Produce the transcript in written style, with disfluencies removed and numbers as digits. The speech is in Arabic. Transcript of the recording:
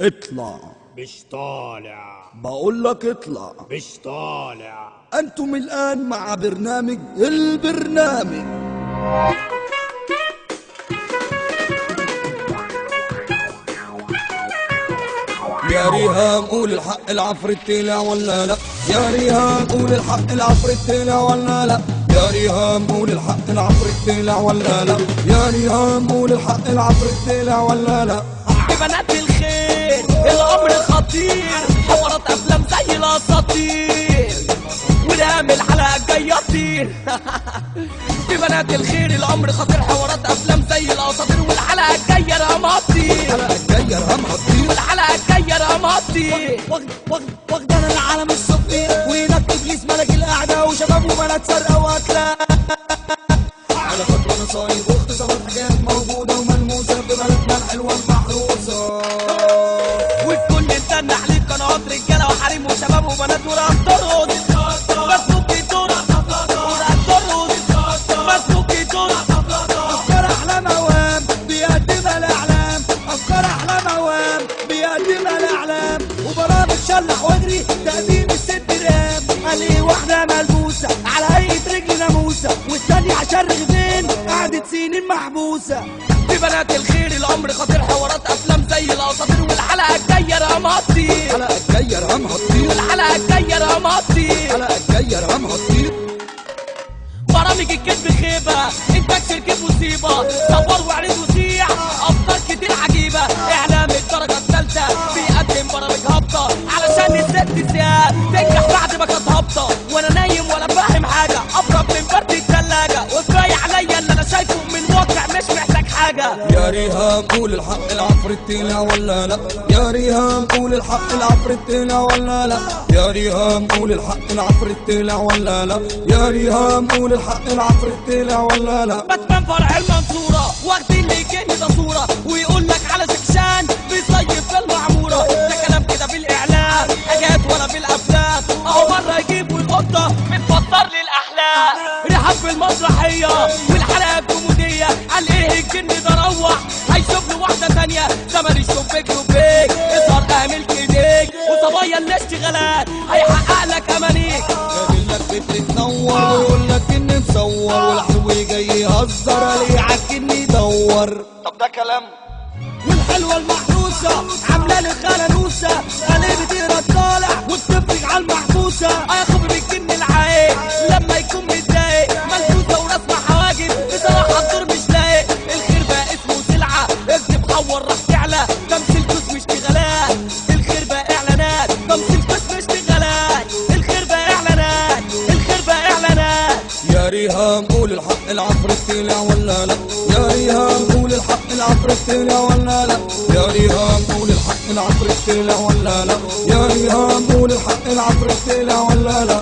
اطلع. مش طالع. بقول لك اطلع. مش طالع. انتم الان مع برنامج البرنامج. يا ريهام قول الحق العفريت طلع ولا لا؟ يا ريهام قول الحق العفريت طلع ولا لا؟ يا ريهام قول الحق العفريت طلع ولا لا؟ يا ريهام قول الحق العفريت طلع ولا لا؟ بنات الخير الامر خطير، حوارات افلام زي الاساطير، ونعمل الحلقه الجايه تطير. في بنات الخير الامر خطير، حوارات افلام زي الاساطير، والحلقه الجايه رقمها تطير. الحلقه الجايه رقمها تطير. والحلقه الجايه رقمها تطير. واخد انا العالم الصفير، وهناك ابليس ملك القعده، وشباب وبنات سرقه واكله. على خط نصايب واختصارات حاجات موجوده وملموسه في بلدنا الحلوه المحروسه. والكل مستنح ليك قنوات رجاله وحريم وشباب وبنات ورقم ترقص. مسلوك يترقص ورقم ترقص. مسلوك يترقص. افكار احلام اوام بيقدمها الاعلام، افكار احلام اوام بيقدمها الاعلام، وبرامج شلح واجري تقديم الست رام. عليه واحده ملبوسه على هيئه رجل ناموسه، والثانيه عشان رغدين قعدت سنين محبوسه. في بنات الخير الامر خطير، حوارات افلام زي الاساطير، والحلقه الجايه رقمها تطير. الحلقه الجايه رقمها تطير. والحلقه الجايه رقمها تطير. الحلقه الجايه رقمها تطير. برامج الكذب خيبه، انتاج شركه مصيبه، دور وعرض وسيع، افكار كتير عجيبه. اعلام الدرجه الثالثه بيقدم برامج هابطه، علشان الست ساعات تنجح بعد ما كانت هابطه. وانا نايم ولا فاهم حاجه، ابرد من برد الثلاجه، وكفايه عليا اللي انا شايفه من واقع مش محتاج حاجه. يا ريهام قول الحق العفريت طلع ولا لا؟ يا ريهام قول الحق العفريت طلع ولا لا؟ يا ريهام قول الحق العفريت طلع ولا لا؟ يا ريهام قول الحق العفريت طلع ولا لا؟ باتمان فرع المنصوره، واخد اللي يجيني ده صوره، ويقول لك على شكشان بيصيف في المعموره. ده كلام كده بالاعلام، حاجات ولا بالافلام، اهو مره يجيبوا القطه بتفطر لي الاحلام. رحاب في المسرحيه والحلقه الكوميديه، قال ايه الجن ده روح هيشوف له واحده ثانيه. زمن الشبيك لبيك اظهر اعمل ايديك، وصبايا الاشتغالات هيحقق لك امانيك. يقول لك بتتنور ويقول لك اني مصور، والحلو جاي يهزر عليه عكني يدور. طب ده كلام. والحلوه المحروسه عامله لي خلنوسه، قلبي تقرا طالع وبتفرج على المحبوسه. اخو بالجن العايق لما يكون متضايق، ملفوسه ورسمه حواجب، بصراحه الدور مش لايق. الخير بقى اسمه سلعه، اكتب حور راح تعلى، تمثيل كوس مش اشتغالات. الخير بقى اعلانات، تمثيل كوس مش اشتغالات. الخير بقى اعلانات، الخير بقى اعلانات. يا ريهام قول الحق العفريت طلع ولا لا؟ يا ريهام قول الحق العفريت طلع ولا لا؟ يا ريهام قول الحق العفريت طلع ولا لا؟ يا ريهام قول الحق العفريت طلع ولا لا؟